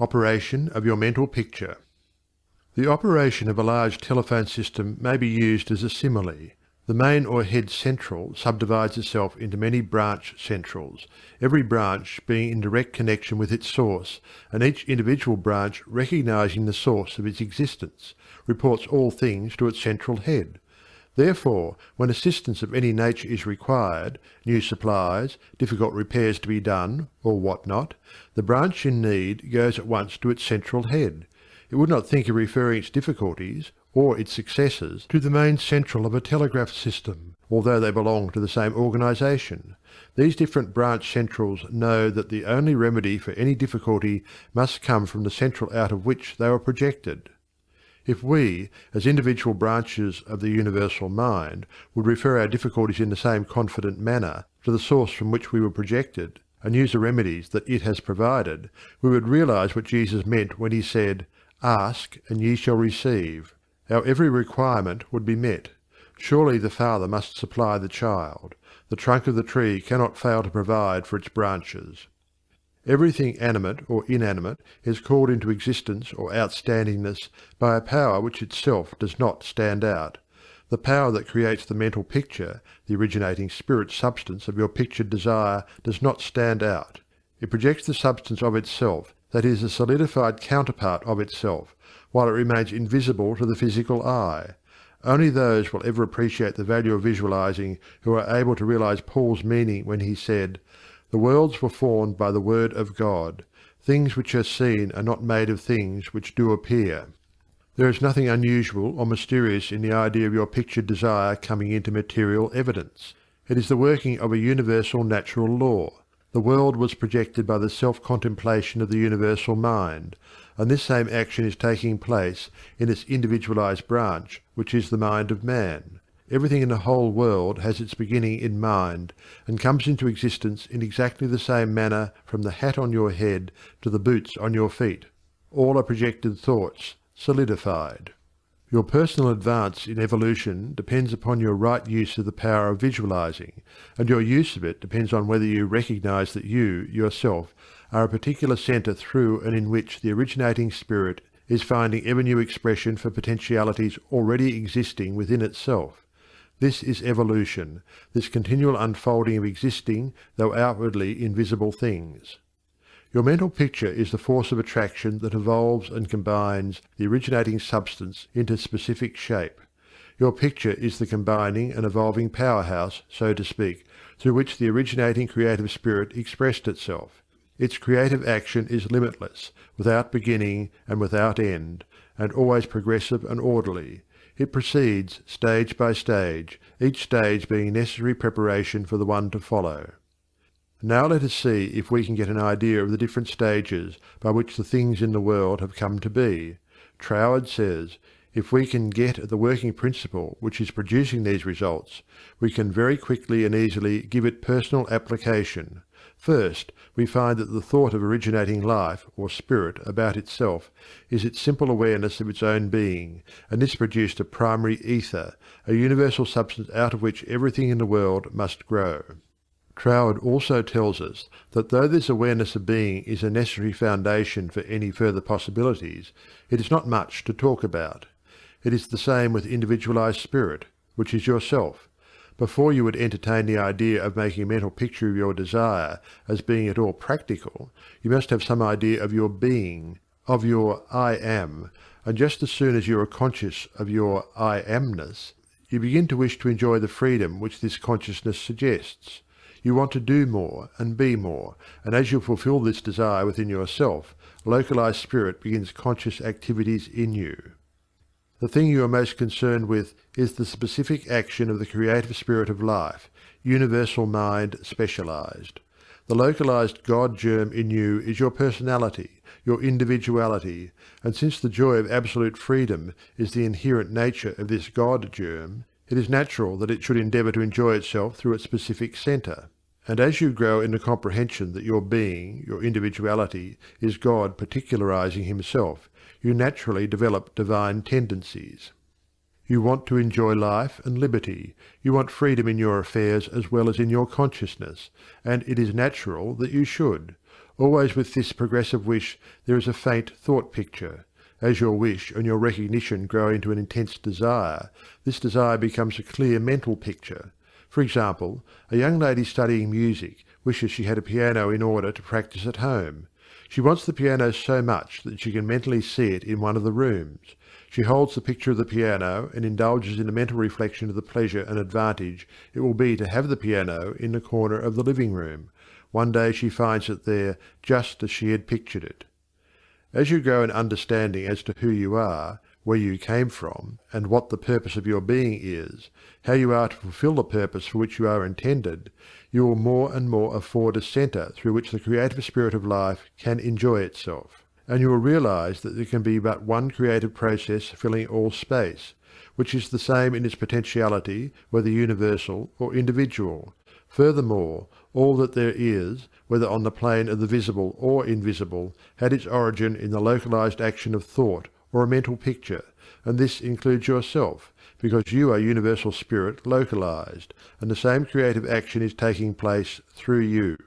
Operation of your mental picture. The operation of a large telephone system may be used as a simile. The main or head central subdivides itself into many branch centrals, every branch being in direct connection with its source, and each individual branch recognizing the source of its existence, reports all things to its central head. Therefore, when assistance of any nature is required, new supplies, difficult repairs to be done, or what not, the branch in need goes at once to its central head. It would not think of referring its difficulties, or its successes, to the main central of a telegraph system, although they belong to the same organization. These different branch centrals know that the only remedy for any difficulty must come from the central out of which they were projected. If we, as individual branches of the universal mind, would refer our difficulties in the same confident manner to the source from which we were projected, and use the remedies that it has provided, we would realize what Jesus meant when he said, "Ask, and ye shall receive." Our every requirement would be met. Surely the Father must supply the child. The trunk of the tree cannot fail to provide for its branches. Everything animate or inanimate is called into existence or outstandingness by a power which itself does not stand out. The power that creates the mental picture, the originating spirit substance of your pictured desire, does not stand out. It projects the substance of itself, that is, a solidified counterpart of itself, while it remains invisible to the physical eye. Only those will ever appreciate the value of visualizing who are able to realize Paul's meaning when he said, "The worlds were formed by the word of God. Things which are seen are not made of things which do appear." There is nothing unusual or mysterious in the idea of your pictured desire coming into material evidence. It is the working of a universal natural law. The world was projected by the self-contemplation of the universal mind, and this same action is taking place in its individualized branch, which is the mind of man. Everything in the whole world has its beginning in mind, and comes into existence in exactly the same manner from the hat on your head to the boots on your feet. All are projected thoughts, solidified. Your personal advance in evolution depends upon your right use of the power of visualizing, and your use of it depends on whether you recognize that you, yourself, are a particular center through and in which the originating spirit is finding ever new expression for potentialities already existing within itself. This is evolution, this continual unfolding of existing, though outwardly invisible things. Your mental picture is the force of attraction that evolves and combines the originating substance into specific shape. Your picture is the combining and evolving powerhouse, so to speak, through which the originating creative spirit expressed itself. Its creative action is limitless, without beginning and without end, and always progressive and orderly. It proceeds stage by stage, each stage being necessary preparation for the one to follow. Now let us see if we can get an idea of the different stages by which the things in the world have come to be. Troward says, if we can get at the working principle which is producing these results, we can very quickly and easily give it personal application. First, we find that the thought of originating life, or spirit, about itself, is its simple awareness of its own being, and this produced a primary ether, a universal substance out of which everything in the world must grow. Troward also tells us that though this awareness of being is a necessary foundation for any further possibilities, it is not much to talk about. It is the same with individualized spirit, which is yourself. Before you would entertain the idea of making a mental picture of your desire as being at all practical, you must have some idea of your being, of your I am, and just as soon as you are conscious of your I amness, you begin to wish to enjoy the freedom which this consciousness suggests. You want to do more and be more, and as you fulfill this desire within yourself, localized spirit begins conscious activities in you. The thing you are most concerned with is the specific action of the creative spirit of life, universal mind specialized. The localized God germ in you is your personality, your individuality, and since the joy of absolute freedom is the inherent nature of this God germ, it is natural that it should endeavour to enjoy itself through its specific centre. And as you grow in the comprehension that your being, your individuality, is God particularizing himself, you naturally develop divine tendencies. You want to enjoy life and liberty, you want freedom in your affairs as well as in your consciousness, and it is natural that you should. Always with this progressive wish there is a faint thought picture. As your wish and your recognition grow into an intense desire, this desire becomes a clear mental picture. For example, a young lady studying music wishes she had a piano in order to practice at home. She wants the piano so much that she can mentally see it in one of the rooms. She holds the picture of the piano and indulges in a mental reflection of the pleasure and advantage it will be to have the piano in the corner of the living room. One day she finds it there just as she had pictured it. As you grow in understanding as to who you are, where you came from, and what the purpose of your being is, how you are to fulfill the purpose for which you are intended, you will more and more afford a centre through which the creative spirit of life can enjoy itself. And you will realize that there can be but one creative process filling all space, which is the same in its potentiality, whether universal or individual. Furthermore, all that there is, whether on the plane of the visible or invisible, had its origin in the localized action of thought or a mental picture, and this includes yourself, because you are universal spirit localized, and the same creative action is taking place through you.